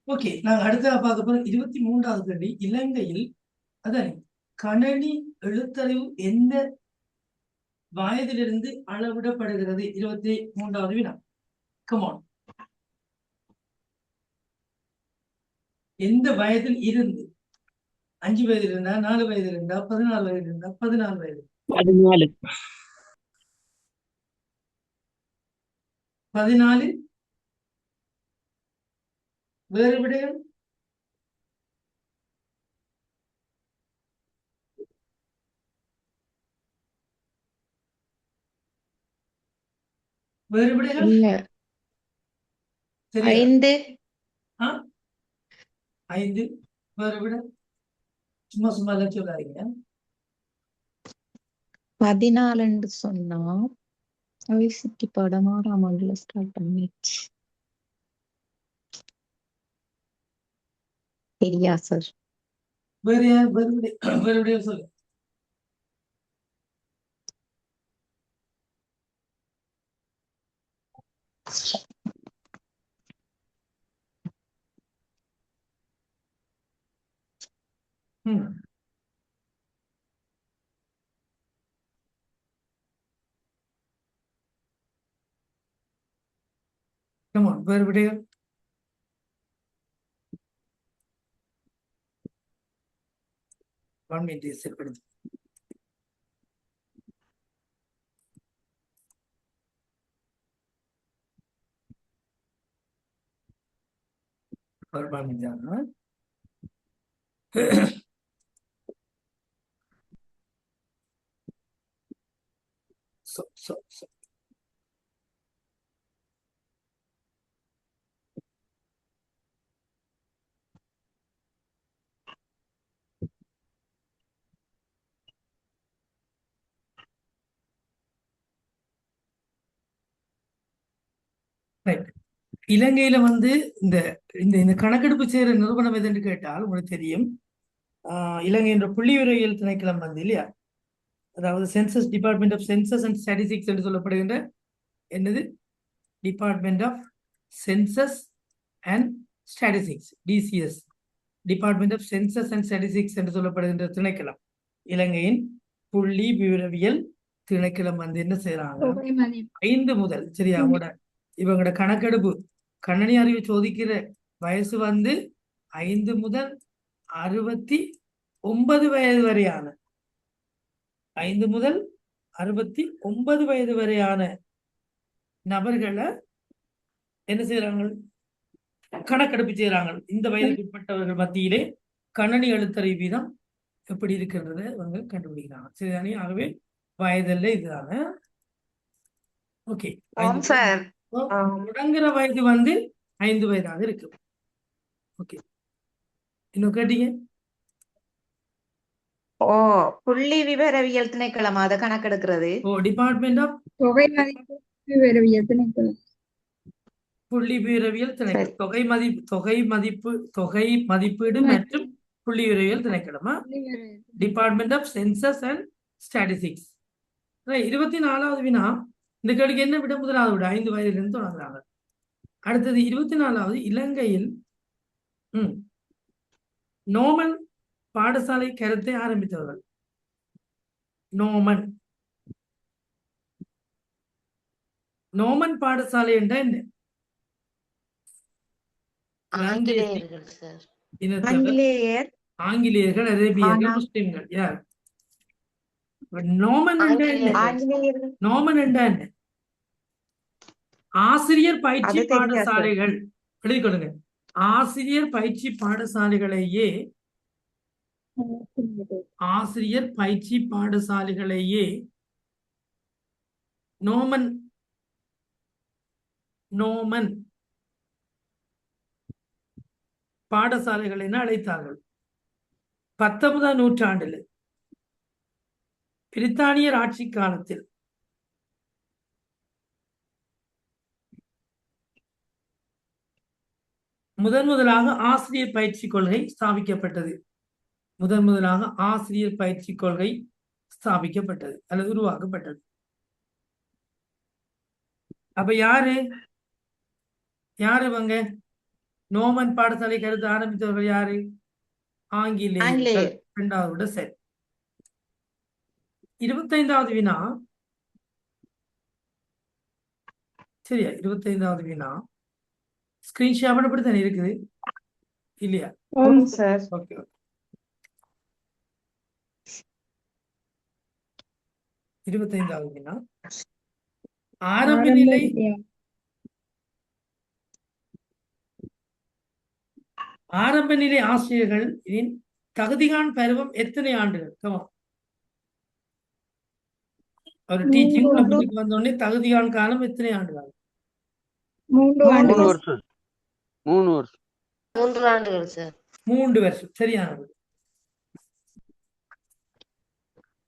Okay, நாங்க அடுத்ததாக பார்க்க போறோம் 23வது கேள்வி. இலங்கையில் அதான் கணனி எழுத்தறிவு எந்த வயதிலிருந்து அளவிடப்படுகிறது? 23வது வினா. கமான். எந்த வயதில் இருந்து? 5 வயதில் இருந்தா, 4 வயதில் இருந்தா, 14 வயதில் இருந்தா, 14 வயது? 14. 14. வேறு விடயம்? வேறு விடயம்? இல்ல, சரியா? 5. 5. வேறு விட? சும்மா சும்மா எல்லாம் சொல்லாதீங்க. 14 சொன்னா ஐசிடி படம் 6ஆம் ஆண்டுல ஸ்டார்ட் பண்ணிடுச்சு. சரியா சார்? வேறு வேறு விடயம், வேறு விடயம் சொல்லு. வேறு விடயம்? ஏற்படுது. இலங்கையில இந்த இந்த இந்த கணக்கெடுப்பு செய்யற நிறுவனம் எதுன்னு கேட்டால் உங்களுக்கு தெரியும். இலங்கை என்ற புள்ளிவிவரவியல் திணைக்களம் இல்லையா, அதாவது census, department of census and statistics என்று சொல்லப்படுகின்ற என்னது, department of census and statistics, DCS, department of census and statistics என்று சொல்லப்படுகின்ற திணைக்களம், இலங்கையின் புள்ளி விவரவியல் திணைக்களம் என்ன செய்யறாங்க, 5 முதல் சரியா இவங்களோட கணக்கெடுப்பு கணனி அறிவு சோதிக்கிற வயசு 5 முதல் 69 வயது வரையான 5 முதல் 69 வயது வரையான நபர்களை என்ன செய்யறாங்க, கணக்கெடுப்பு செய்யறாங்க. இந்த வயதுக்கு உட்பட்டவர்கள் மத்தியிலே கணனி எழுத்தறிவு வீதம் எப்படி இருக்கிறத அவங்க கண்டுபிடிக்கிறாங்க. சரிதானே? ஆகவே வயதில் இதுதானே. ஓகே, தொடங்குற வயது 5 வயதாக இருக்கு. ஓகே, இன்னும் கேட்டீங்க? புள்ளி விவரவியல் திணைக்களம் அதை கணக்கெடுக்கிறது. டிபார்ட்மெண்ட் ஆஃப் தொகை மதிப்பு விவரவியல் திணைக்களம். புள்ளி விவரவியல் திணைக்களம், தொகை மதிப்பீடு மற்றும் புள்ளி விவரவியல் திணைக்களமா, department of census and statistics. 24வது வினா. இந்த கேள்விக்கு என்ன விட? முதலாவது விட 5 வயதிலிருந்து தொடங்குறாங்க. அடுத்தது 24வது. இலங்கையில் நோமன் பாடசாலை கருத்தை ஆரம்பித்தவர்கள். நோமன் பாடசாலை என்ற என்ன? ஆங்கிலேயர்கள், அரேபியர்கள், முஸ்லிம்கள். யார் நோமன் என்ற என்ன? நோமன் என்ற என்ன? ஆசிரியர் பயிற்சி பாடசாலைகள். எழுதிக் கொள்ளுங்க. ஆசிரியர் பயிற்சி பாடசாலைகளையே நோமன் பாடசாலைகள் என அழைத்தார்கள். 19ஆம் நூற்றாண்டில் பிரித்தானியர் ஆட்சி காலத்தில் முதலாக ஆசிரியர் பயிற்சி கொள்கை ஸ்தாபிக்கப்பட்டது. முதலாக ஆசிரியர் பயிற்சி கொள்கை ஸ்தாபிக்கப்பட்டது அல்லது உருவாக்கப்பட்டது. அப்ப யாரு இவங்க? நோமன் பாடசாலை கருத்து ஆரம்பித்தவர்கள் யாரு? ஆங்கிலேயர்கள். ஆங்கிலேயர். இரண்டாவது விட சரி. 25வது வினா சரியா? 25வது வினா ஸ்கிரீன் ஷேர் பண்ணப்படி இருக்குது இல்லையா? ஓம் சார். ஓகே. இருபத்தைந்தாவது வினா ஆரம்ப ஆரம்ப நிலை வித்யா ஆரம்ப நிலை ஆசிரியர்களின் தகுதிகான் பருவம் எத்தனை ஆண்டுகள்? Come on. ஒரு டீச்சிங் மூன்று கம்பெனிக்கு வந்த உடனே தகுதிகான் காலம் எத்தனை ஆண்டுகள்? 3 3 ஆண்டுகள் வருஷம். 3 வருஷம் 3 ஆண்டுகள் சார். 3 வருஷம். சரியானது.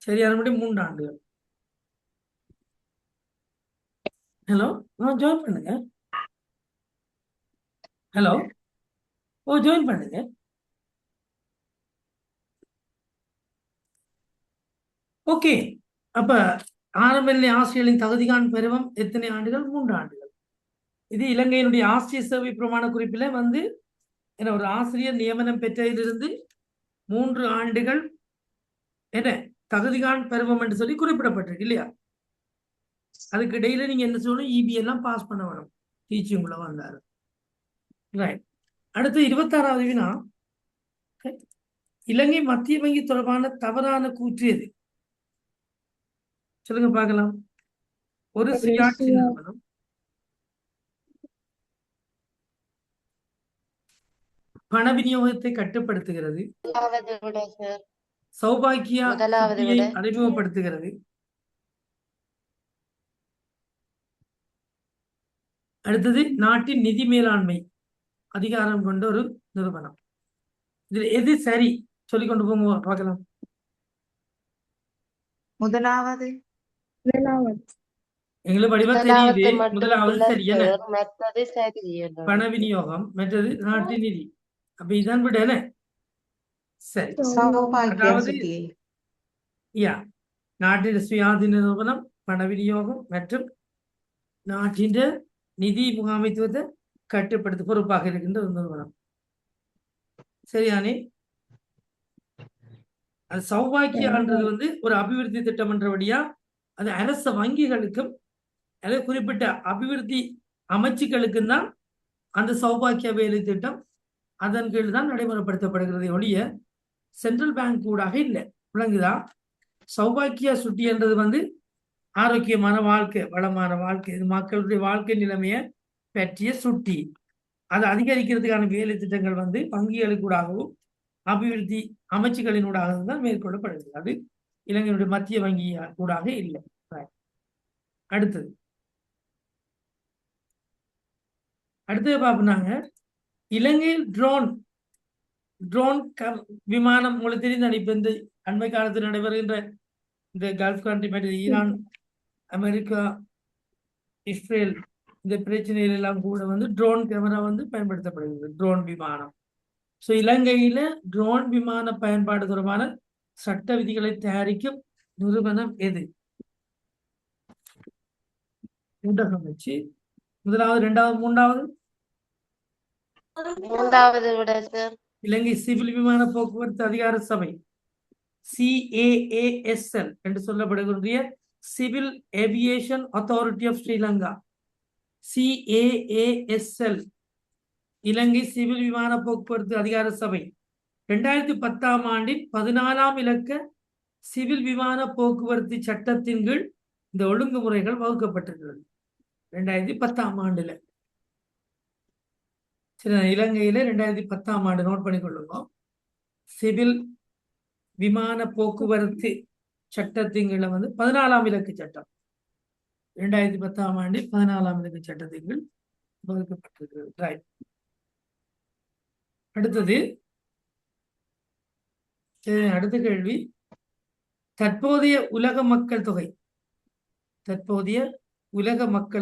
சரியானபடி 3 ஆண்டுகள். ஹலோ, ஜாயின் பண்ணுங்க. ஹலோ, ஜாயின் பண்ணுங்க. ஓகே. அப்ப ஆரம்ப நிலை ஆசிரியர்களின் தகுதிகான் பருவம் எத்தனை ஆண்டுகள்? 3 ஆண்டுகள். இது இலங்கையினுடைய ஆசிரியர் சேவை பிரமாண குறிப்பில வந்து என்ன ஒரு ஆசிரியர் நியமனம் பெற்றதிலிருந்து 3 ஆண்டுகள் என்ன தகுதிகான் பருவம் என்று சொல்லி குறிப்பிடப்பட்டிருக்கு இல்லையா? அதுக்கு இடையில நீங்க என்ன சொல்லணும்? இபி எல்லாம் பாஸ் பண்ண வேணும். டீச்சிங் உள்ள வந்தாரு. ரைட். அடுத்து 26வது வினா இலங்கை மத்திய வங்கி தொடர்பான தவறான கூற்று எது? சொல்லுங்க பார்க்கலாம். ஒரு சுயாட்சி நிறுவனம் பண விநியோகத்தை கட்டுப்படுத்துகிறது. முதலாவது விட சார். சௌபாக்கியா முதலாவது சுட்டியை விட. அறிமுகப்படுத்துகிறது. அடுத்தது நாட்டின் நிதி மேலாண்மை அதிகாரம் கொண்ட ஒரு நிறுவனம். இதுல எது சரி? சொல்லிக் கொண்டு போங்க பார்க்கலாம். முதலாவது. முதலாவது எங்களுக்கு வடிவா முதலாவது தெரியுது. மட்டும் முதலாவது பிள்ளை சரி என்ன? சார், மற்றது சரி என்னோட. பண விநியோகம், மற்றது நாட்டின் நிதி. அப்ப இதான் விட என்ன? சரி. சௌபாக்கியா அதாவது சுட்டியை. யா நாட்டின் சுயாதீன நிறுவனம், பண விநியோகம் மற்றும் நாட்டின் நிதி முகாமைத்துவத்தை கட்டுப்படுத்த பொறுப்பாக இருக்கின்ற ஒரு நிறுவனம். சரியானே? அது சௌபாக்கியான்றது வந்து ஒரு அபிவிருத்தி திட்டம் என்றபடியா அது அரச வங்கிகளுக்கும் அல்லது குறிப்பிட்ட அபிவிருத்தி அமைச்சுக்களுக்கும் தான் அந்த சௌபாக்கிய வேலை திட்டம் அதன் கீழ் தான் நடைமுறைப்படுத்தப்படுகிறது ஒழிய சென்ட்ரல் பேங்க் ஊடாக இல்லை. விளங்குதா? சௌபாக்கியா சுட்டி என்றது வந்து ஆரோக்கியமான வாழ்க்கை, வளமான வாழ்க்கை, இது மக்களுடைய வாழ்க்கை நிலைமையை பற்றிய சுட்டி. அதை அதிகரிக்கிறதுக்கான வேலை திட்டங்கள் வந்து வங்கிகளுக்கூடாகவும் அபிவிருத்தி அமைச்சுகளினூடாகவும் தான் மேற்கொள்ளப்படுகிறது. அது இலங்கையினுடைய மத்திய வங்கி கூடாக இல்லை. அடுத்தது பார்ப்போம்னாங்க இலங்கையில் ட்ரோன் விமானம் உங்களுக்கு தெரிந்த இப்ப இந்த அண்மை காலத்தில் நடைபெறுகின்ற இந்த கல்ஃப் கண்ட்ரி மற்றும் ஈரான், அமெரிக்கா, இஸ்ரேல் இந்த பிரச்சனைகள் எல்லாம் கூட வந்து ட்ரோன் கேமரா வந்து பயன்படுத்தப்படுகிறது. ட்ரோன் விமானம். ஸோ இலங்கையில ட்ரோன் விமான பயன்பாடு தொடர்பான சட்ட விதிகளை தயாரிக்கும் நிறுவனம் எது? ஊடகம் வச்சு முதலாவது, இரண்டாவது, மூன்றாவது. மூன்றாவது விட சார். இலங்கை சிவில் விமான போக்குவரத்து அதிகார சபை CAASL என்று சொல்லப்படுகின்ற civil aviation authority of Sri Lanka. CAASL Ilangai civil விமான போக்குவரத்து அதிகார சபை 2010ஆம் ஆண்டின் 14ஆம் இலக்க சிவில் விமான போக்குவரத்து சட்டத்தின் கீழ் இந்த ஒழுங்குமுறைகள் வகுக்கப்பட்டிருக்கிறது. 2010ஆம் ஆண்டுல சரி, இலங்கையில 2010ஆம் ஆண்டு நோட் பண்ணிக்கொள்ளுங்க. சிவில் விமான போக்குவரத்து சட்டத்தின் கீழ் வந்து 14ஆம் இலக்கு சட்டம் 2010ஆம் ஆண்டு 14ஆம் இலக்கு சட்டத்தின் கீழ் வகுக்கப்பட்டிருக்கிறது. ரைட். அடுத்தது அடுத்த கேள்வி தற்போதைய உலக மக்கள்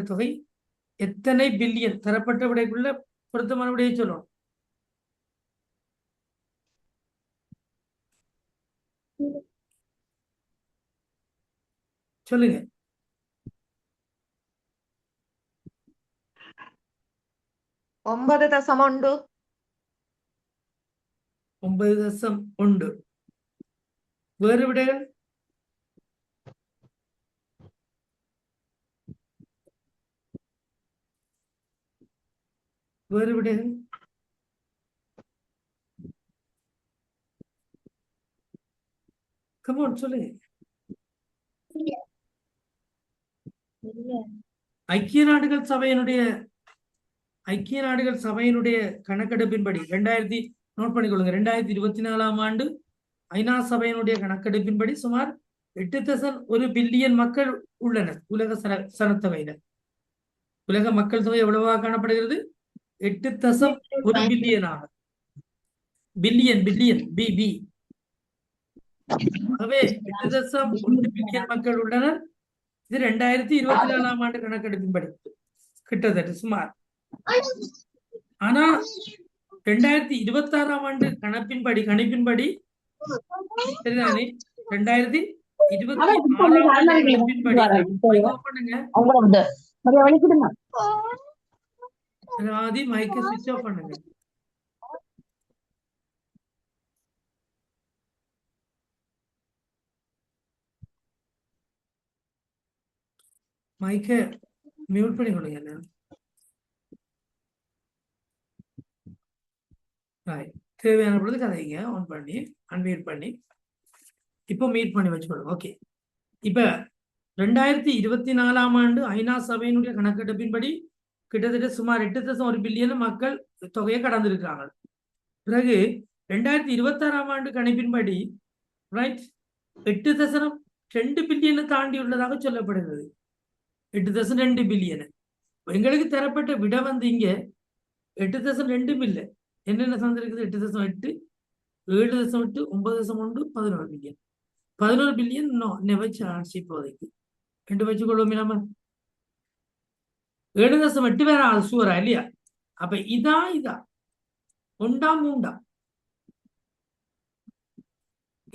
தொகை எத்தனை பில்லியன்? தரப்பட்ட விடைக்குள்ள பொருத்தமான விடையை சொல்லணும். சொல்லுங்க. 9.1 9.1 வேறு விடைகள் வேறு விடைகள் கமான் சொல்லுங்க. ஐக்கிய நாடுகள் சபையினுடைய கணக்கெடுப்பின்படி நோட் பண்ணிக்கொள்ளுங்க 2024 ஆண்டு ஐநா சபையினுடைய கணக்கெடுப்பின்படி சுமார் 8.1 பில்லியன் மக்கள் உள்ளனர். உலக சனத்தொகையினர் உலக மக்கள் தொகை எவ்வளவா காணப்படுகிறது? 8.1 பில்லியனாக. Billion BP. ஆகவே 8.1 பில்லியன் மக்கள் உள்ளனர். இது 2024 ஆண்டு கணக்கெடுப்பின்படி கிட்டத்தட்ட சுமார். ஆனா 2026 ஆண்டு கணிப்பின்படி சரிதானே? 2026 ஆண்டு கணிப்பின்படி மைக்கை சுவிட்ச் ஆஃப் பண்ணுங்க. மைக்கை மியூட் பண்ணி கொடுங்க. தேவையான பொழுது கதைங்க ஆன் பண்ணி அன்மியூட் பண்ணி இப்போ மீட் பண்ணி வச்சுக்கணும். ஓகே, இப்ப 2024 ஆண்டு ஐநா சபையினுடைய கணக்கெடுப்பின்படி கிட்டத்தட்ட சுமார் 8.1 பில்லியன் மக்கள் தொகையை கடந்திருக்கிறாங்க. பிறகு 2026 ஆண்டு கணிப்பின்படி ரைட் 8.2 பில்லியனை தாண்டி உள்ளதாக சொல்லப்படுகிறது. 8.2 பில்லியன். எங்களுக்கு தரப்பட்ட விட இங்க 8.2 இல்லை. என்னென்ன சார்ந்திருக்குது? 8.8, 7.8, 9.1, 11 பில்லியன். 11 billion never chance. இப்போதைக்கு 2 வச்சுக்கொள்ளும் இல்லாம 7.8 வேற சூரா இல்லையா? அப்ப இதா 1 3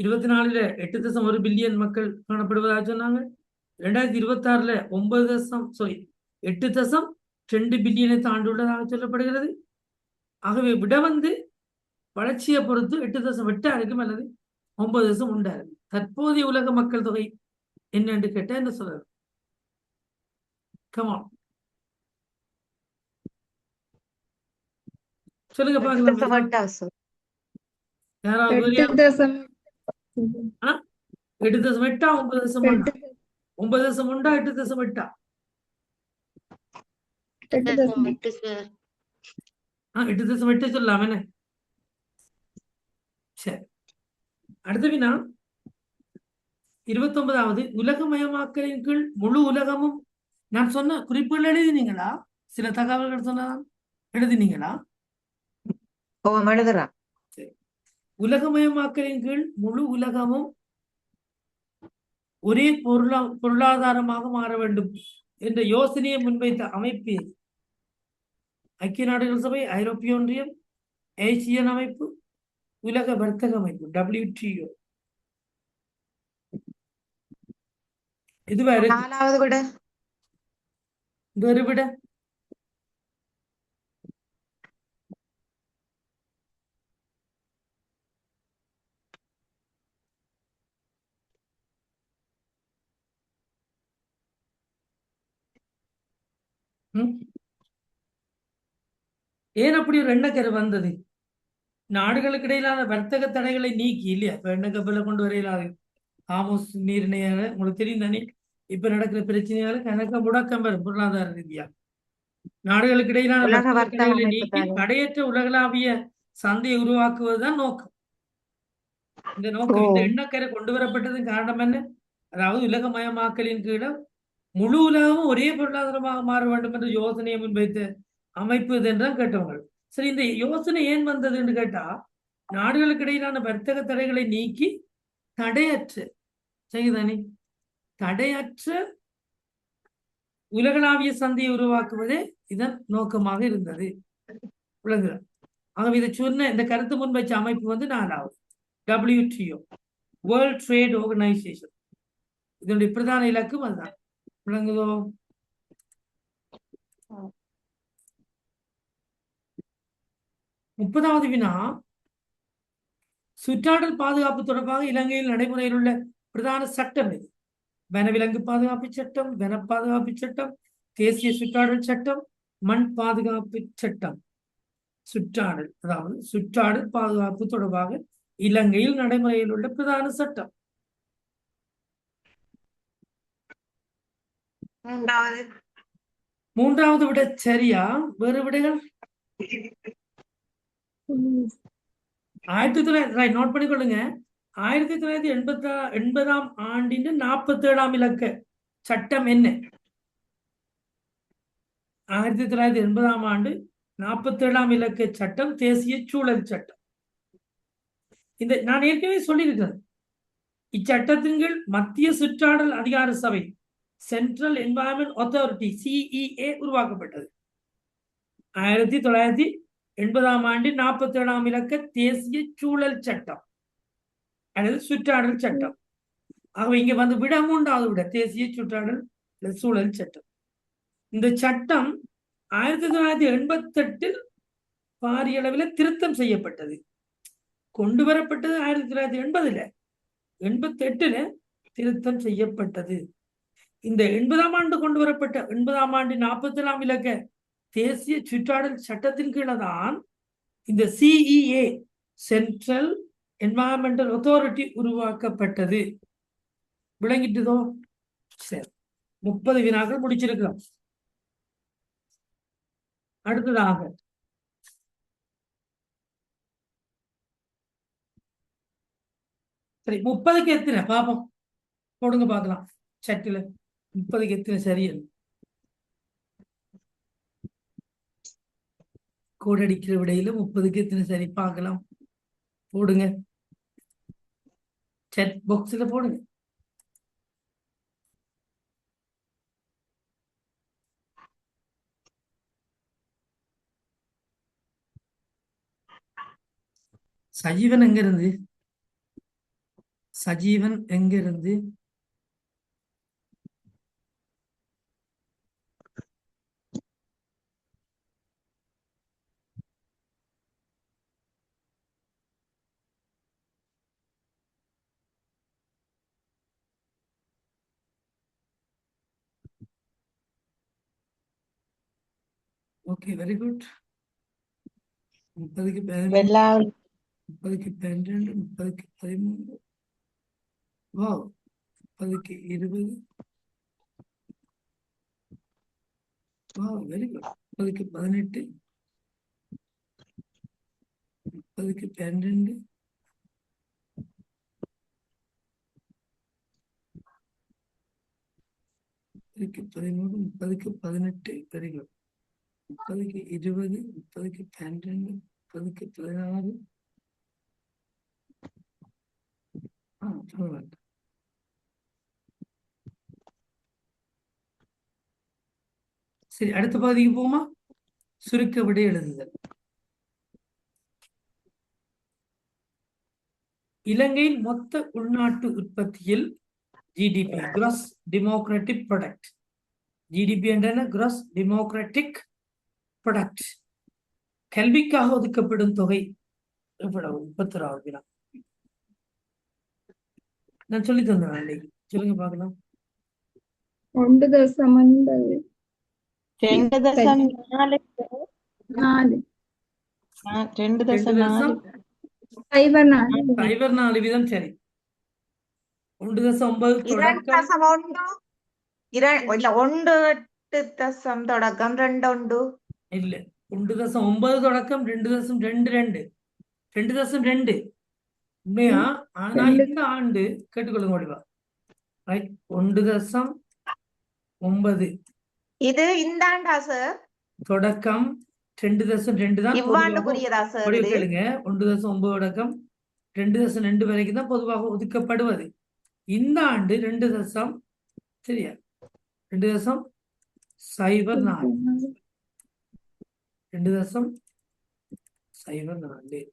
24ல 8.1 பில்லியன் மக்கள் காணப்படுவதாக சொன்னாங்க. 2026ல 8.2 பில்லியனை தாண்டியுள்ளதாக சொல்லப்படுகிறது. ஆகவே விட வளர்ச்சியை பொறுத்து 8.8 இருக்கும் அல்லது 9.1 இருக்கும். தற்போதைய உலக மக்கள் தொகை என்னன்னு கேட்டா என்ன சொல்றது? கமான் சொல்லுங்க பாக்கலாம். யாராவது 8.8 9.1 9.1 8.8 8.8 சொல்லலாம் என்ன? சரி, அடுத்த வினா 29வது உலகமயமாக்கலின் கீழ் முழு உலகமும். நான் சொன்ன குறிப்புகள் எழுதினீங்களா? சில தகவல்கள் சொன்னதான் எழுதினீங்களா? உலகமயமாக்கலின் கீழ் முழு உலகமும் ஒரே பொருளாதாரமாக மாற வேண்டும் என்ற யோசனையை முன்வைத்த அமைப்பு ஐக்கிய நாடுகள் சபை, ஐரோப்பிய ஒன்றியம், ஏசியன் அமைப்பு, உலக வர்த்தக அமைப்பு WTO. இதுவரை வேறு விட ஏன் அப்படி ஒரு எண்ணக்கரு வந்தது? நாடுகளுக்கு இடையிலான வர்த்தக தடைகளை நீக்கி இல்லையா? இப்ப எண்ணெய் கப்பலை கொண்டு வரையிலாது ஆமோஸ் நீரிணையால உங்களுக்கு தெரியும் தானே? இப்ப நடக்கிற பிரச்சனையால கணக்க முடக்கம் வரும் பொருளாதார ரீதியா. நாடுகளுக்கு இடையிலான வர்த்தக தடைகளை நீக்கி தடையற்ற உலகளாவிய சந்தையை உருவாக்குவதுதான் நோக்கம். இந்த நோக்கம், இந்த எண்ணக்கரை கொண்டு வரப்பட்டதன் காரணம் என்ன? அதாவது உலகமயமாக்கலின் கீழே முழு உலகமும் ஒரே பொருளாதாரமாக மாற வேண்டும் என்ற யோசனையை முன்வைத்த அமைப்பு இதென்றால் கேட்டவங்க. சரி, இந்த யோசனை ஏன் வந்தது என்று கேட்டா, நாடுகளுக்கு இடையிலான வர்த்தக தடைகளை நீக்கி தடையற்ற செய்தானே தடையற்ற உலகளாவிய சந்தையை உருவாக்குவதே இதன் நோக்கமாக இருந்தது. விளங்குகிறார். ஆகவே இதை சொன்ன இந்த கருத்து முன்வைச்ச அமைப்பு 4வது WTO, வேர்ல்ட் ட்ரேட் ஆர்கனைசேஷன். இதனுடைய பிரதான இலக்கும் அதுதான். விளங்குதோ? முப்பதாவது வினா சுற்றாடல் பாதுகாப்பு தொடர்பாக இலங்கையில் நடைமுறையில் உள்ள பிரதான சட்டம் இது. வனவிலங்கு பாதுகாப்பு சட்டம், வன பாதுகாப்பு சட்டம், தேசிய சுற்றாடல் சட்டம், மண் பாதுகாப்பு சட்டம். சுற்றாடல், அதாவது சுற்றாடல் பாதுகாப்பு தொடர்பாக இலங்கையில் நடைமுறையில் உள்ள பிரதான சட்டம். மூன்றாவது மூன்றாவது விட சரியா? வேறு விடைகள்? 1900 நோட் பண்ணிக்கொள்ளுங்க. 1980 ஆண்டின் 47ஆம் இலக்க சட்டம் என்ன? 1980ஆம் ஆண்டு 47ஆம் இலக்க சட்டம் தேசிய சூழல் சட்டம். இந்த நான் ஏற்கனவே சொல்லியிருக்கிறேன். இச்சட்டத்தின் கீழ் மத்திய சுற்றாடல் அதிகார சபை, சென்ட்ரல் என்வாயன்மெண்ட் அத்தாரிட்டி, CEA உருவாக்கப்பட்டது. 1980ஆம் ஆண்டு 47ஆம் இலக்க தேசிய சூழல் சட்டம் அல்லது சுற்றாடல் சட்டம். ஆகவே இங்க வந்து விட மூன்றாவது விட தேசிய சுற்றாடல் சூழல் சட்டம். இந்த சட்டம் 1988 பாரிய அளவில் திருத்தம் செய்யப்பட்டது. கொண்டு வரப்பட்டது 1980, 88 திருத்தம் செய்யப்பட்டது. இந்த 80ஆம் ஆண்டு கொண்டு வரப்பட்ட 80ஆம் ஆண்டு 47ஆம் இலக்க தேசிய சுற்றாடல் சட்டத்தின் கீழதான் இந்த CEA, சென்ட்ரல் என்வாயன்மெண்டல் அத்தாரிட்டி உருவாக்கப்பட்டது. விளங்கிட்டுதோ? சரி, 30 வினாக்கள் முடிச்சிருக்கிறோம். அடுத்ததாக சரி, 30க்கு எத்தனை பாப்போம், போடுங்க பார்க்கலாம் சட்டில. 30க்கு எத்தனை சரியல்? கோடடிக்கிற விடையில 30க்கு எத்தனை சரி பார்க்கலாம். போடுங்க, chat பாக்ஸ்ல போடுங்க. சஜீவன் எங்க இருந்து? சஜீவன் எங்க இருந்து? Okay, very good. 30க்கு 11, வெள்ளாவி 30க்கு 12, 30க்கு 13, வாவ், 30க்கு 20, வாவ், வெரி குட். 30க்கு 18, 30க்கு 12, 30க்கு 13, 30க்கு 18, வெரி குட். 30க்கு 20, 30க்கு 12, 30க்கு 16. சொல்லுங்க. சரி, அடுத்த பகுதிக்கு போமா. சுருக்க விடை எழுதுதல். இலங்கையில் மொத்த உள்நாட்டு உற்பத்தியில் GDP, gross democratic product. GDP என்றான gross democratic product. கல்விக்காக ஒதுக்கப்படும் தொகை எவ்வளவு? 36 வினா. நான் சொல்லி தந்தேன், சொல்லுங்க பார்க்கலாம். 1.9 2.4 4 2.4 04 வீதம். சரி, 1.9 தொடக்கம் 1 தொடக்கம் 2 இல்ல, 1.9 தொடக்கம் 2.22, 2.2 உண்மையா? ஆனா இந்த ஆண்டு கேட்டுக்கொள்ளுங்க முடிவா, ரைட். 1.9 இது இந்த ஆண்டா சார்? தொடக்கம் 2.2 தான் இவ்வாண்டுக்குரியதா சார் இது? கேளுங்க, 1.9 தொடக்கம் 2.2 வரைக்கும் தான் பொதுவாக ஒதுக்கப்படுவது. இந்த ஆண்டு 2 சரியா 2.04, 2.04.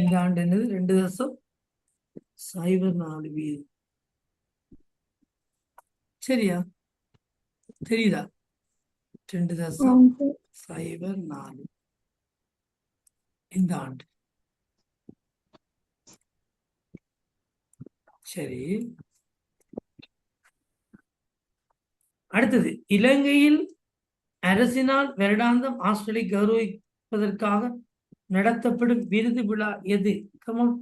இந்த ஆண்டு என்னது? 2.04 வீதம். சரியா? தெரியுதா? 2. 04 இந்த ஆண்டு. சரி, அடுத்தது இலங்கையில் அரசினால் வருடாந்தம் ஆஸ்திரேலியா கௌரவிப்பதற்காக நடத்தப்படும் விருது விழா எது? கமான்.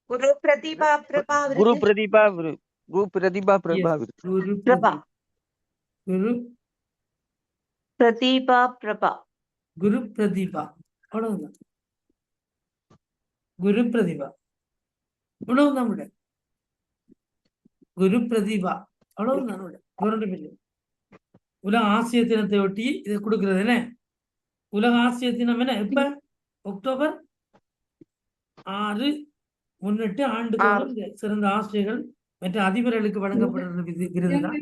குரு பிரதிபா பிரபா குரு விருது. பிரதிபா விரு- குரு பிரதிபா பிரபா விருது. குரு பிரபா. குரு பிரதிபா பிரபா. குரு பிரதிபா, அவ்வளவுதான். குரு பிரதிபா, அவ்வளவுதான் விட. குரு பிரதிபா, அவ்வளவுதான் விட. வேறொன்றும் இல்லை. உலக ஆசிய தினத்தை ஒட்டி இதை கொடுக்கிறது என்ன? உலக ஆசிய தினம் என்ன எப்ப? அக்டோபர் 6 முன்னிட்டு ஆண்டுதோறும் இந்த சிறந்த ஆசிரியர்கள் மற்ற அதிபர்களுக்கு வழங்கப்படுற விருதுதான்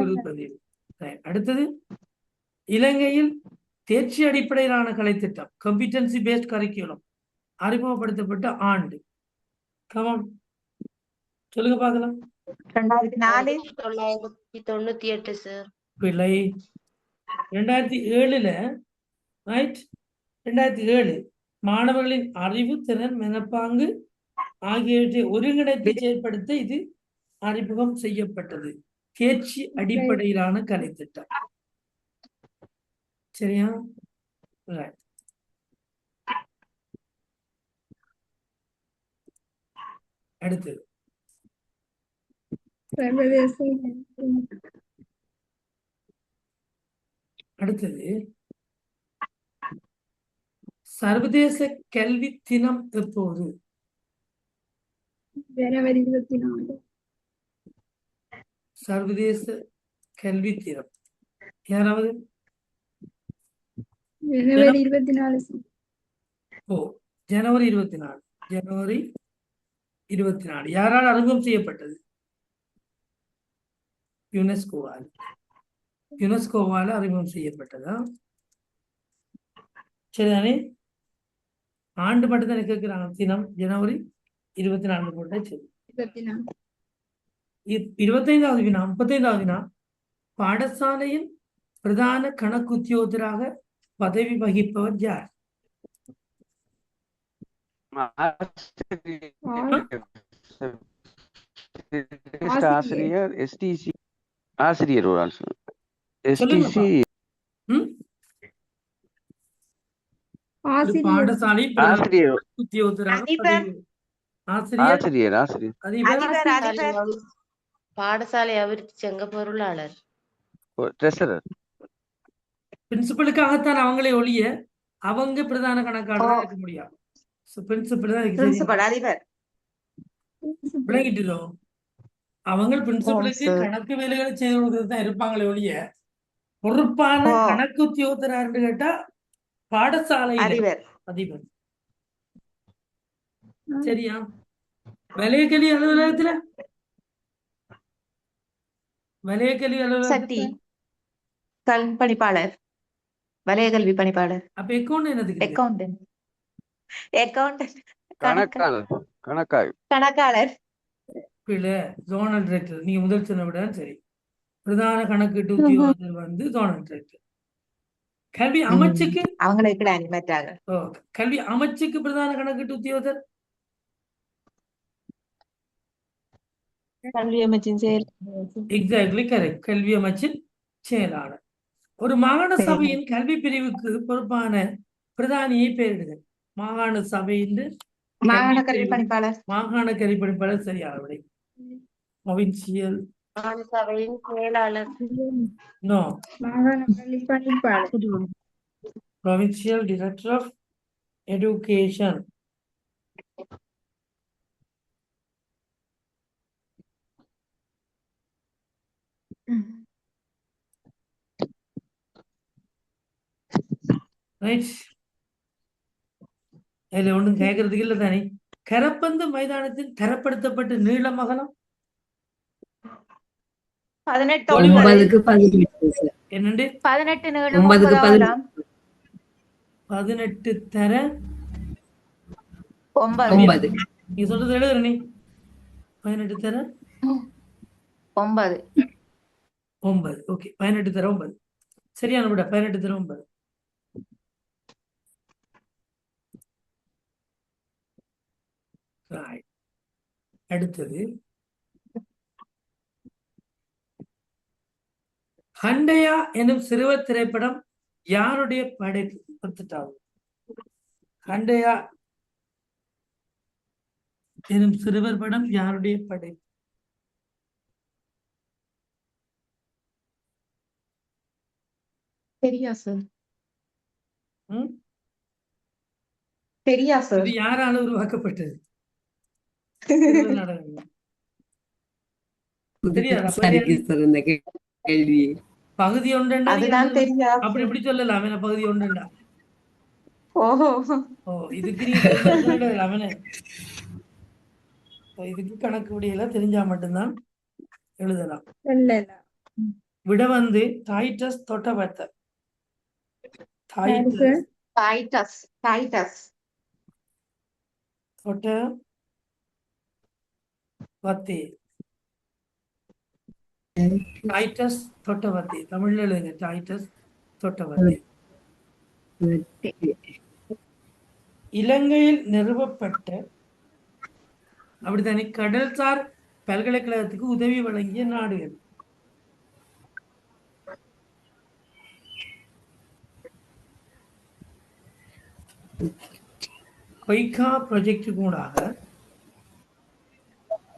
குரு பிரதிபா. Right. அடுத்தது இலங்கையில் தேர்ச்சி அடிப்படையிலான கலைத்திட்டம் கம்பிட்டன்சி பேஸ்ட் கரிக்குலம் அறிமுகப்படுத்தப்பட்ட ஆண்டு. கமான், சொல்லுங்க பார்க்கலாம். 2004. 1998 சார். பிள்ளை 2007 ரைட். 2007 மாணவர்களின் அறிவு திறன் மனப்பாங்கு ஆகியவற்றை ஒருங்கிணைத்து செயற்படுத்த இது அறிமுகம் செய்யப்பட்டது. தேர்ச்சி அடிப்படையிலான கலைத்திட்டம். சரியா? Right. அடுத்தது சர்வதேச அடுத்தது சர்வதேச கல்வி தினம் எப்போது? ஜனவரி 24 சர்வதேச கல்வி தினம் யாராவது? ஜனவரி 24 ஓ, ஜனவரி 24. ஜனவரி 24 யாரால் அறிமுகம் செய்யப்பட்டது? யுனெஸ்கோவால். யுனெஸ்கோவால் அறிமுகம் செய்யப்பட்டதா? சரிதானே? ஆண்டு மட்டும் தான் கேட்கிறாங்க. தினம் ஜனவரி 24 போட்டா சரி. 24 25வது வினா, 35வது வினா. பாடசாலையின் பிரதான கணக்கு உத்தியோகத்தராக பதவி வகிப்பவர் யார்? ஆசிரியர் எஸ்டிசி ஆசிரியர் ஒரு ஆள் எஸ்டிசி சொல்லுங்கப்பா. ம்? ஒரு ஆசிரியர் பாடசாலை பிரதான ஆசிரியர் உத்தியோகத்தராக அதிபர். பதவி. ஆசிரியர், ஆசிரியர் ஆசிரியர் அதிபர், அதிபர். பாடசாலை அபிவிருத்தி சங்க பொருளாளர். ட்ரெஷரர் பிரின்சிபலுக்காகத்தான் அவங்களே ஒழிய அவங்க பிரதான கணக்காளராக இருக்க முடியாது. பிரின்சிபல் தான் இதுக்கு தெரியும். பிரின்சிபல் அதிபர். விளங்கிட்டுதோ? அவங்க பிரின்சிபலுக்கு sir. கணக்கு வேலைகளை செய்து கொடுக்கறது தான் இருப்பாங்களே ஒழிய பொறுப்பான ஓ. கணக்கு உத்தியோகத்தரான்னு கேட்டா பாடசாலை அதிபர். அதிபர். சரியா? வலயக்கல்வி அலுவலகத்துல வலயக்கல்வி அலுவலகம் சட்டி. பணிப்பாளர். வலய கல்வி பணிப்பாளர். அப்ப அக்கௌண்ட் என்னதுக்கு? அக்கௌண்டன்ட். அக்கௌண்டன்ட். கணக்காளர் கணக்காய் கணக்காளர். பிள்ளை ஜோனல் டைரக்டர். நீங்க முதல் சொன்ன விட சரி. பிரதான கணக்கீட்டு உத்தியோகத்தர் வந்து ஜோனல் டைரக்டர். கல்வி அமைச்சுக்கு அவங்களுக்கு அனுமதிட்டாங்க. கல்வி அமைச்சுக்கு பிரதான கணக்கீட்டு உத்தியோகத்தர் கல்வி அமைச்சின் செயல். Exactly correct. கல்வி அமைச்சின் செயலாளர். ஒரு மாகாண சபையின் கல்வி பிரிவுக்கு பொறுப்பான பிரதானியை பெயரிடுக. மாகாண சபையின் மாகாண கல்வி பணிப்பாளர். மாகாண கல்வி பணிப்பாளர் சரியான விடை. ப்ரொவின்சியல் மாகாண சபையின் செயலாளர். நோ, மாகாண கல்வி பணிப்பாளர். provincial director of education. Right. இதுல ஒண்ணும் கேட்கறதுக்கு இல்ல தானே. கரப்பந்து மைதானத்தின் தரப்படுத்தப்பட்ட நீளம் அகலம் 18. 9க்கு 18 என்னண்டு? 18 நீளம் 9க்கு 9 அகலம். 18 தர 9. நீ சொல்றது எழுதுற நீ. 18 தர 9. 9. ஓகே, 18 தர 9. சரியான விட 18-9. Right. அடுத்தது ஹண்டையா எனும் சிறுவர் திரைப்படம் யாருடைய படைப்பு? 38வது. ஹண்டையா எனும் சிறுவர் படம் யாருடைய படைப்பு? தெரியா சார். ம்? தெரியா இது சார். யாரால உருவாக்கப்பட்டது? சிறுவர் நாடகங்கள். தெரியாதா? சரிக்கு சார் இந்த கேள்வி. பகுதி ஒன்றுண்டா நீங்க அதுதான் தெரியா அப்படி இப்படி சொல்லலாம். அவன பகுதி ஒன்றுண்டா. ஓஹோ. ஓ, இதுக்கு நீங்க தெரிஞ்சா அவன இதுக்கு கணக்கு விடையெல்லாம் தெரிஞ்சா மட்டும்தான் எழுதலாம். இல்ல இல்ல. விட வந்து டைட்டஸ் தொட்டபெத்தர். யாரு சார்? டைட்டஸ். டைட்டஸ். தொட்டபெத்தே. டைட்டஸ் தொட்டபெத்தே. தமிழ்ல எழுதுங்க. டைட்டஸ் தொட்டபெத்தே. இலங்கையில் நிறுவப்பட்ட அப்படித்தானே கடல்சார் பல்கலைக்கழகத்துக்கு உதவி வழங்கிய நாடு எது? கொய்கா ப்ராஜெக்ட் கூடாக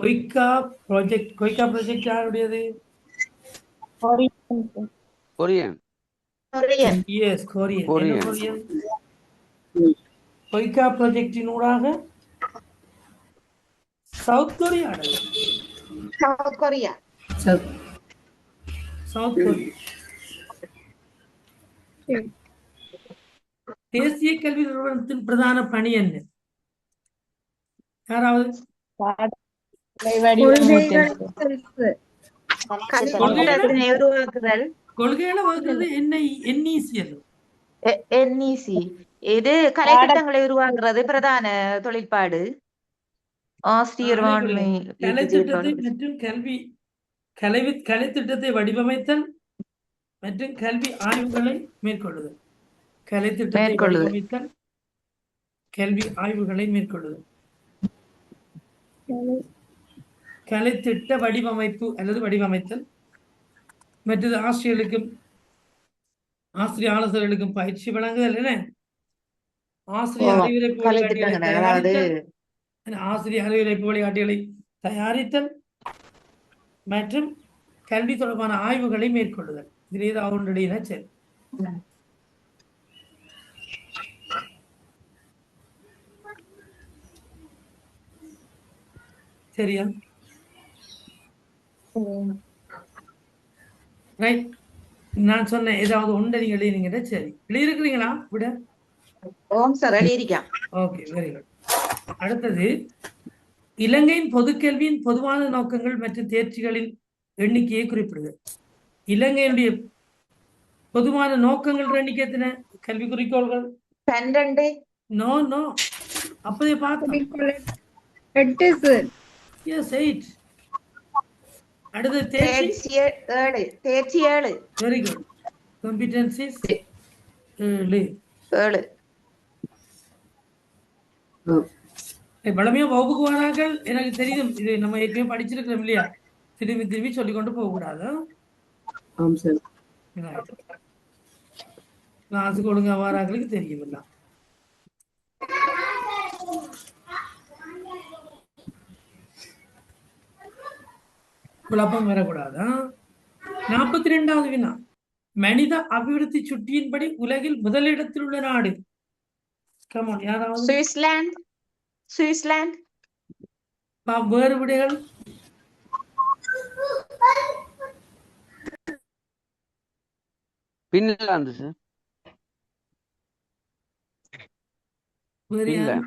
கொய்கா ப்ராஜெக்ட் யாருடையது? கொரியன். கொரியன். Yes, Korean. என்ன கொரியன். கொரியன்? கொய்கா ப்ராஜெக்டின் ஊடாக South Korea. South Korea. South Korea. தேசிய கல்வி நிறுவனத்தின் பிரதான பணி என்ன? யாராவது? கொள்கைகள் இருக்கு. கல்வித்திட்டத்தினை உருவாக்குதல். கொள்கைகளை வகுக்கிறது என்ன? NECL. NEC. இது கலைத்திட்டங்களை உருவாக்குறது பிரதான தொழிற்பாடு. ஆசிரியர் வாண்மை கலைத்திட்டத்தை மற்றும் கலைத்திட்டத்தை வடிவமைத்தல் மற்றும் கல்வி ஆய்வுகளை மேற்கொள்ளுதல். கலைத்திட்டத்தை வடிவமைத்தல், கல்வி ஆய்வுகளை மேற்கொள்ளுதல். கலைத்திட்ட வடிவமைப்பு அல்லது வடிவமைத்தல், மற்றது ஆசிரியர்களுக்கும் ஆசிரியர் ஆலோசகர்களுக்கும் பயிற்சி வழங்குதல். என்ன? ஆசிரியர் அறிவுரைப்பு வழிகாட்டிகளை தயாரித்தல், ஆசிரியர் அறிவுரைப்பு வழிகாட்டிகளை தயாரித்தல் மற்றும் கல்வி தொடர்பான ஆய்வுகளை மேற்கொள்ளுதல். இதில் ஏதாவது ஒன்றிடையினா சரி. சரியா? ரைட். நான் சொன்ன ஏதாவது ஒன்றை நீங்க எழுதினீங்கன்னா சரி. எழுதிருக்கிறீங்களா? விட. ஓம் சார் எழுதியிருக்கேன். Okay, very good. அடுத்தது இலங்கையின் பொதுக்கல்வியின் பொதுவான நோக்கங்கள் மற்றும் தேர்ச்சிகளின் எண்ணிக்கையை குறிப்பிடுது. இலங்கையினுடைய பொதுவான நோக்கங்கள் எண்ணிக்கை எத்தனை? கல்வி குறிக்கோள்கள் 12. நோ நோ அப்பதே பார்த்தோம். 8 சார். எஸ், 8. அடுத்து தேர்ச்சி 7. தேர்ச்சி 7. Very good. காம்பிடன்சிஸ் 7. பலமையா வகுப்புக்கு வரார்கள். எனக்கு தெரியும், இது நம்ம ஏற்கனவே படிச்சிருக்கிறோம் இல்லையா? திரும்பி திரும்பி சொல்லிக்கொண்டு போக கூடாது. கிளாஸுக்கு ஒழுங்கா வராங்களுக்கு தெரியும் இல்லை. குழப்பம் வரக்கூடாது. 42வது வினா. மனித அபிவிருத்தி சுட்டியின்படி உலகில் முதலிடத்தில் உள்ள நாடு. கமான், யாராவது? சுவிட்சர்லாந்து. வேறு விடைகள்? Finland sir. வேறு யாரு?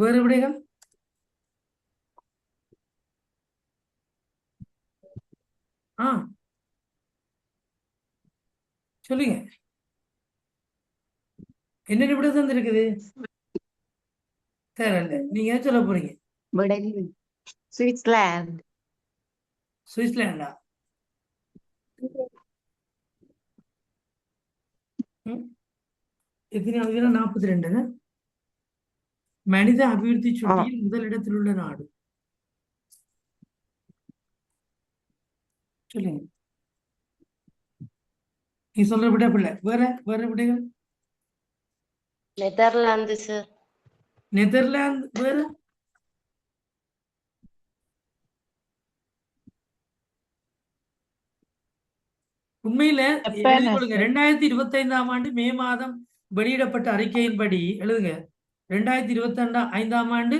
வேறு விடைகள்? சொல்லுங்க. என்ன விட தந்திருக்குது? தெரியல. நீங்க என்ன சொல்ல போறீங்க? விடை சுவிட்சர்லாந்து. சுவிட்சர்லாண்டா? ம்? எத்தனையாவது இடம்? 42. மனித அபிவிருத்தி ஆ, சுட்டியில் முதலிடத்தில் உள்ள நாடு சொல்லுங்க. நீ சொல்ற விட பிள்ளை வேற வேற விடைகள்? Netherlands sir. நெதர்லாந்து வேற? உண்மையில எழுதி கொள்ளுங்க. 2025ஆம் ஆண்டு மே மாதம் வெளியிடப்பட்ட அறிக்கையின்படி எழுதுங்க. 2025ஆம் ஆண்டு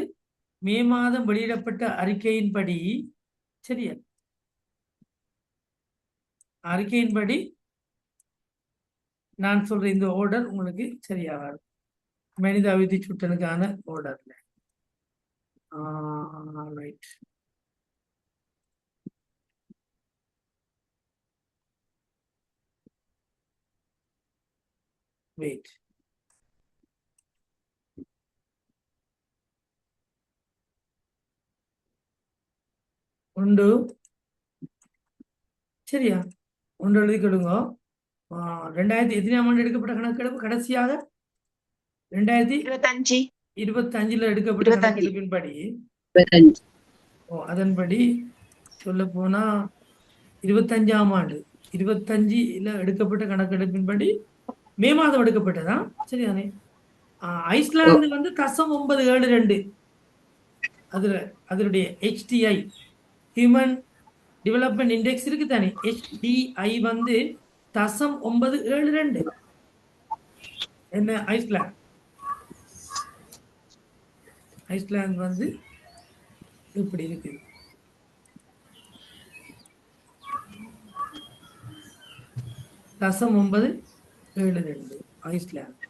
மே மாதம் வெளியிடப்பட்ட அறிக்கையின்படி, சரியா? அறிக்கையின்படி நான் சொல்ற இந்த ஆர்டர் உங்களுக்கு சரியா வரும். மனித அபிவிருத்தி சுட்டனுக்கான ஆர்டர்ல. ரைட். வெயிட். உண்டு. சரியா? ஒன்று எழுதி கொடுங்க. 2000 எத்தனாம் ஆண்டு எடுக்கப்பட்ட கணக்கெடுப்பு? கடைசியாக 25. 2025 எடுக்கப்பட்ட 25. கணக்கெடுப்பின்படி, 25. அதன்படி சொல்ல போனா 25ஆம் ஆண்டு 25ல எடுக்கப்பட்ட கணக்கெடுப்பின்படி மே மாதம் எடுக்கப்பட்டதா? சரிதானே? ஐஸ்லாந்து வந்து 0.972. அதனுடைய HDI ஹியூமன் டெவலப்மெண்ட் இண்டெக்ஸ் இருக்கு தானே, HDI வந்து 0.972. என்ன ஐஸ்லாந்து? ஐஸ்லாந்து வந்து இப்படி இருக்கு. தசம் 972 ஐஸ்லாந்து.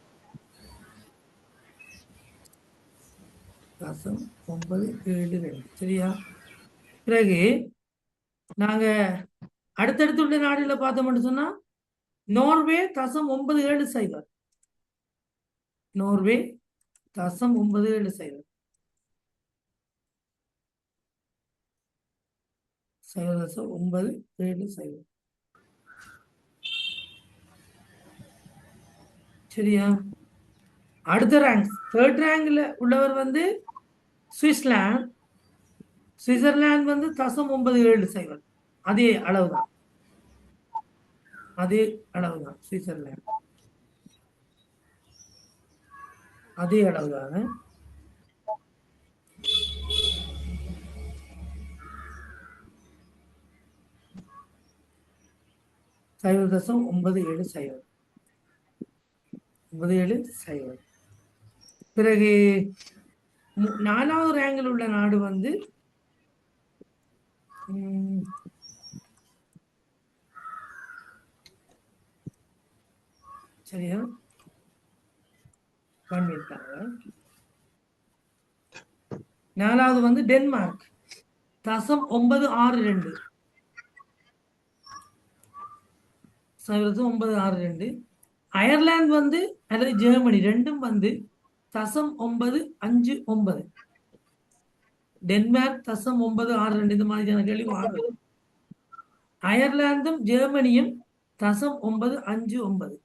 0.972. சரியா? பிறகு நாங்க அடுத்தடுத்து உள்ள நாடுகளை பார்த்தோம்னு சொன்னா நோர்வே 0.970. நோர்வே 0.970. 0.970. சரியா? அடுத்த ரேங்க், தேர்ட் ரேங்க்ல உள்ளவர் வந்து சுவிட்சர்லாந்து. சுவிட்சர்லாந்து வந்து 0.970. அதே அளவுதான். அதே அளவுதான் சுவிட்சர்லாந்து. அதே அளவுதான். சைவர் தசம் 970. 970. பிறகு 4வது ரேங்கில் உள்ள நாடு வந்து சரியா பண்ணிட்டாங்க. 4வது வந்து டென்மார்க் 0.962. 962. அயர்லாந்து வந்து அல்லது ஜெர்மனி ரெண்டும் வந்து 0.959. டென்மார்க் 0.962. இந்த மாதிரியான கேள்வி மாறும். அயர்லாந்தும் ஜெர்மனியும் 0.959.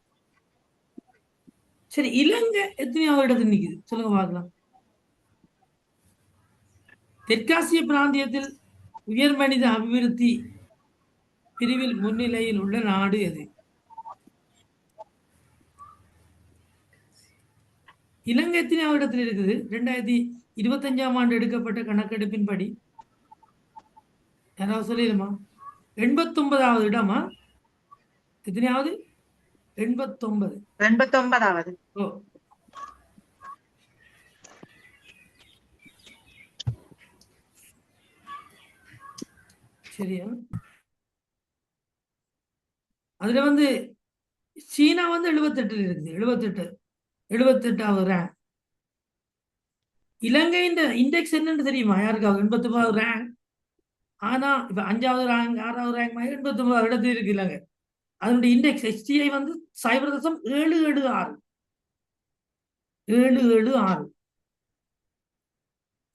சரி, இலங்கை எத்தனையாவது இடத்துல நிக்குது சொல்லுங்க பார்க்கலாம். தெற்காசிய பிராந்தியத்தில் உயர் மனித அபிவிருத்தி பிரிவில் முன்னிலையில் உள்ள நாடு எது? இலங்கை எத்தனையாவது இடத்துல இருக்குது? 2025ஆம் ஆண்டு எடுக்கப்பட்ட கணக்கெடுப்பின்படி யாராவது சொல்லிடுமா? 89வது இடமா? எத்தனையாவது? 89. 89வது. ஓ, சரியா? அதுல வந்து சீனா வந்து 78 இருக்குது. 78வது ரேங்க். இலங்கையின் இண்டெக்ஸ் என்னன்னு தெரியுமா யாருக்காவது? 89வது ரேங்க். ஆனா இப்ப 5வது ரேங்க் 6வது ரேங்க் 89வது இடத்துல இருக்கு இலங்கை. அதனுடைய இண்டெக்ஸ் HDI வந்து 0.776.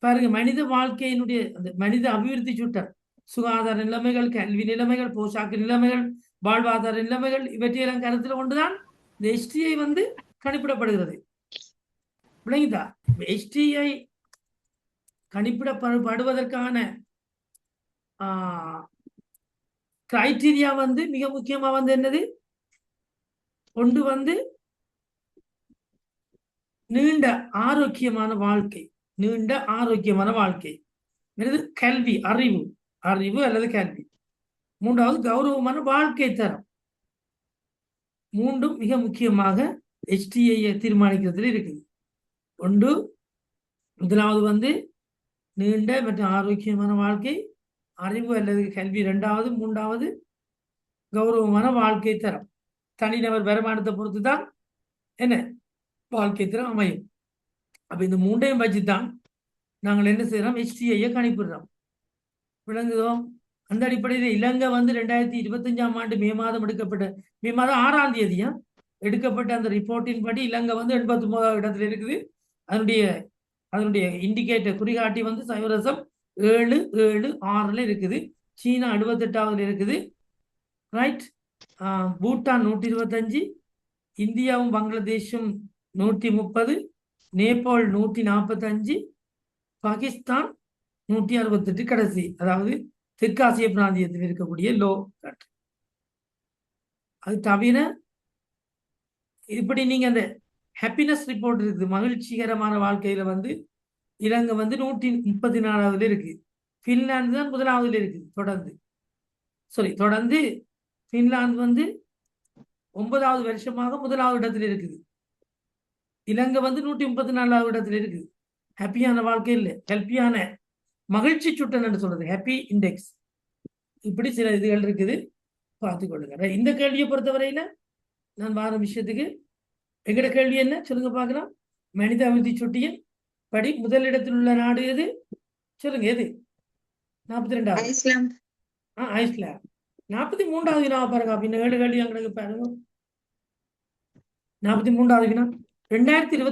பாருங்க, மனித வாழ்க்கையினுடைய அந்த மனித அபிவிருத்தி சுட்டம், சுகாதார நிலைமைகள், கல்வி நிலைமைகள், போஷாக்கு நிலைமைகள், வாழ்வாதார நிலைமைகள், இவற்றையெல்லாம் கருத்தில் கொண்டுதான் இந்த HTI வந்து கணிப்பிடப்படுகிறது. விளங்குதா? HTI கணிப்பிடப்படுவதற்கான கிரைட்டீரியா வந்து மிக முக்கியமா வந்து என்னது? ஒன்று வந்து நீண்ட ஆரோக்கியமான வாழ்க்கை, நீண்ட ஆரோக்கியமான வாழ்க்கை. கல்வி, அறிவு அல்லது கல்வி. மூன்றாவது கௌரவமான வாழ்க்கை தரம். மூன்றும் மிக முக்கியமாக HTI தீர்மானிக்கிறதுல இருக்குது. ஒன்று, முதலாவது வந்து நீண்ட மற்றும் ஆரோக்கியமான வாழ்க்கை, அறிவு அல்லது கல்வி இரண்டாவது, மூன்றாவது கௌரவமான வாழ்க்கை தரம். தனிநபர் வருமானத்தை பொறுத்து தான் என்ன வாழ்க்கை தரம் அமையும். அப்ப இந்த மூன்றையும் வச்சுதான் நாங்கள் என்ன செய்யறோம்? HTI கணிப்பிடுறோம். விளங்குதோ? அந்த அடிப்படையில் இலங்கை வந்து 2025ஆம் ஆண்டு மே மாதம் 6ஆம் தேதியா எடுக்கப்பட்ட அந்த ரிப்போர்ட்டின் படி இலங்கை வந்து 89வது இடத்துல இருக்குது. அதனுடைய இண்டிகேட்டர் குறிகாட்டி வந்து 0.776 இருக்குது. சீனா 78வது இருக்குது. ரைட். பூட்டான் 125, இந்தியாவும் பங்களாதேஷும் 130, நேபாள் 145, பாகிஸ்தான் 168 கடைசி. அதாவது தெற்காசிய பிராந்தியத்தில் இருக்கக்கூடிய லோ கண்ட்ரி. அது தவிர இப்படி நீங்க அந்த ஹாப்பினஸ் ரிப்போர்ட் இருக்குது, மகிழ்ச்சிகரமான வாழ்க்கையில வந்து இலங்கை வந்து 134வது இருக்கு. பின்லாந்து தான் முதலாவதுல இருக்குது. தொடர்ந்து பின்லாந்து வந்து 9வது வருஷமாக முதலாவது இடத்துல இருக்குது. இலங்கை வந்து 134வது இடத்துல இருக்குது. ஹாப்பியான வாழ்க்கை இல்லை, ஹெல்ப்பியான மகிழ்ச்சி சுட்டன் என்று சொல்றது ஹாப்பி இண்டெக்ஸ். இப்படி சில இதுகள் இருக்குது, பார்த்துக்கொள்ளுங்க. இந்த கேள்வியை பொறுத்தவரையில நான் வார விஷயத்துக்கு எங்கட கேள்வி என்ன சொல்லுங்க பார்க்கலாம். மனித அபிவிருத்தி சுட்டியின் படி முதலிடத்தில் உள்ள நாடு எது? சொல்லுங்க, எது? 42வது ஐஸ்லாந்து. ஐஸ்லாந்து. 43வது வினா பாருங்க. அப்ப இந்த 7 கேள்வி எங்களுக்கு பாருங்க. 43வது வினா 2024